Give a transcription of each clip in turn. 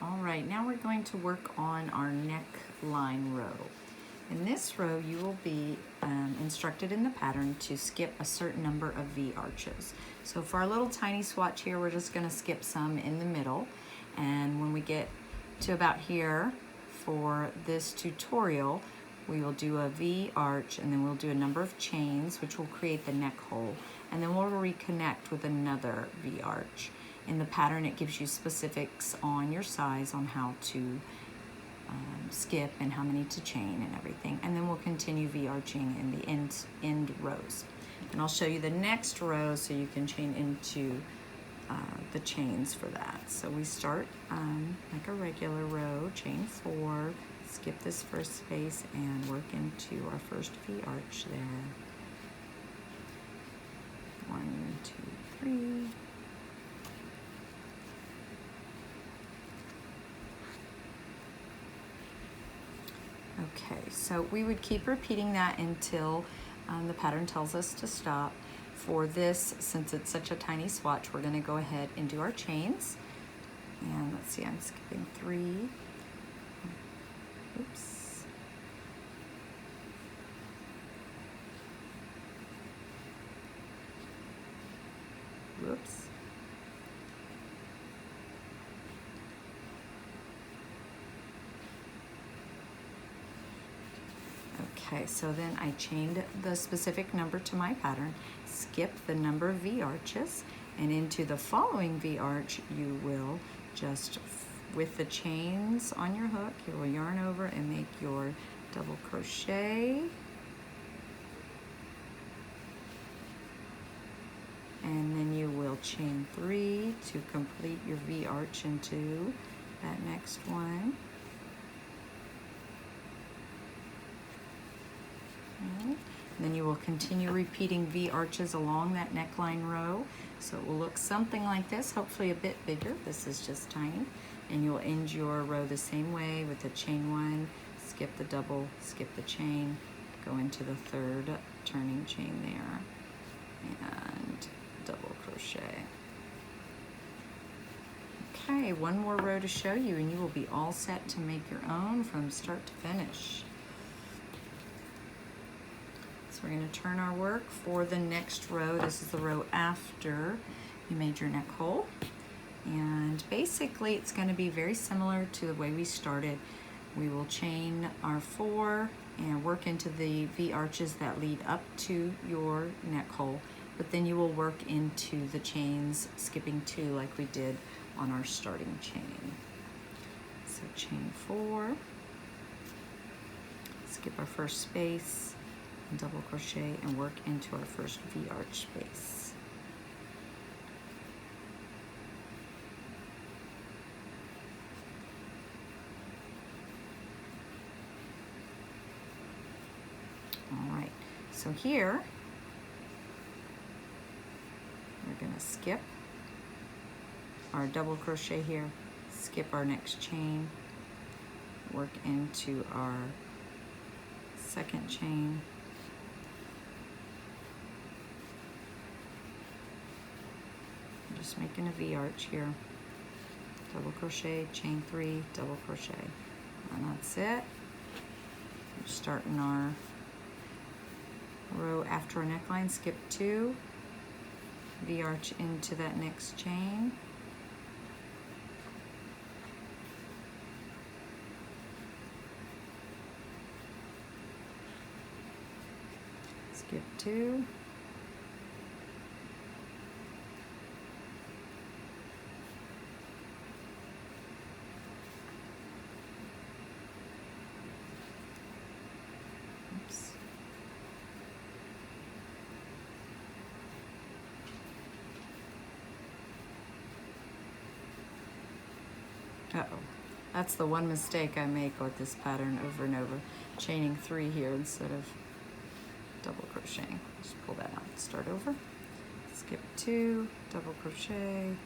All right, now we're going to work on our neckline row. In this row, you will be instructed in the pattern to skip a certain number of V arches. So for our little tiny swatch here, we're just gonna skip some in the middle. And when we get to about here for this tutorial, we will do a V arch and then we'll do a number of chains, which will create the neck hole. And then we'll reconnect with another V arch. In the pattern, it gives you specifics on your size on how to skip and how many to chain and everything. And then we'll continue V-arching in the end rows. And I'll show you the next row so you can chain into the chains for that. So we start like a regular row, chain 4, skip this first space and work into our first V-arch there. 1, 2, 3. Okay, so we would keep repeating that until the pattern tells us to stop. For this, since it's such a tiny swatch, we're gonna go ahead and do our chains. And let's see, I'm skipping 3. Oops. Whoops. Okay, so then I chained the specific number to my pattern, skip the number of V arches, and into the following V arch, you will just, with the chains on your hook, you will yarn over and make your double crochet. And then you will chain 3 to complete your V arch into that next one. And then you will continue repeating V arches along that neckline row. So it will look something like this, hopefully a bit bigger. This is just tiny. And you'll end your row the same way with a chain 1, skip the double, skip the chain, go into the third turning chain there, and double crochet. Okay, one more row to show you and you will be all set to make your own from start to finish. So we're going to turn our work for the next row. This is the row after you made your neck hole. And basically it's going to be very similar to the way we started. We will chain our 4 and work into the V arches that lead up to your neck hole. But then you will work into the chains, skipping 2 like we did on our starting chain. So chain 4, skip our first space, and double crochet and work into our first V-arch space. All right, so here we're going to skip our double crochet here, skip our next chain, work into our second chain, just making a V-arch here, double crochet, chain 3, double crochet, and that's it. We're starting our row after a neckline, skip 2, V-arch into that next chain, skip 2, uh-oh. That's the one mistake I make with this pattern over and over. Chaining 3 here instead of double crocheting. Just pull that out. Start over. Skip 2, double crochet,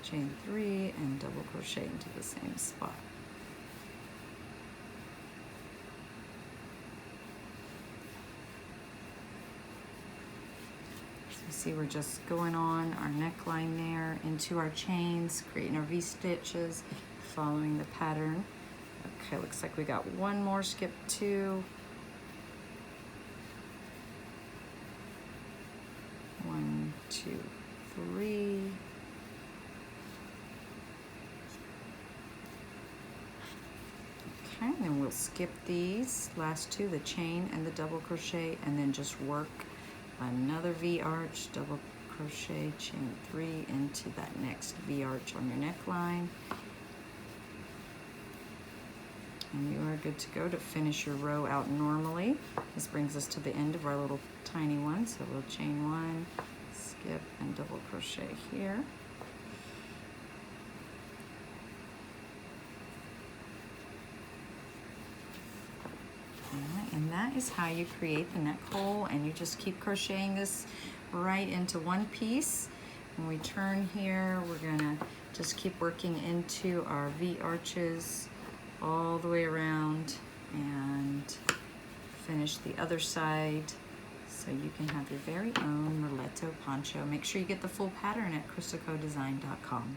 chain 3, and double crochet into the same spot. So See, we're just going on our neckline there into our chains, creating our V-stitches, following the pattern. Okay, looks like we got one more, skip 2. 1, 2, 3. Okay, and then we'll skip these last 2, the chain and the double crochet, and then just work another V-arch, double crochet, chain 3 into that next V-arch on your neckline. And you are good to go to finish your row out normally. This brings us to the end of our little tiny one. So we'll chain 1, skip, and double crochet here. Alright, and that is how you create the neck hole, and you just keep crocheting this right into one piece. When we turn here, we're gonna just keep working into our V-arches all the way around and finish the other side so you can have your very own Merletto poncho. Make sure you get the full pattern at ChristaCodesign.com.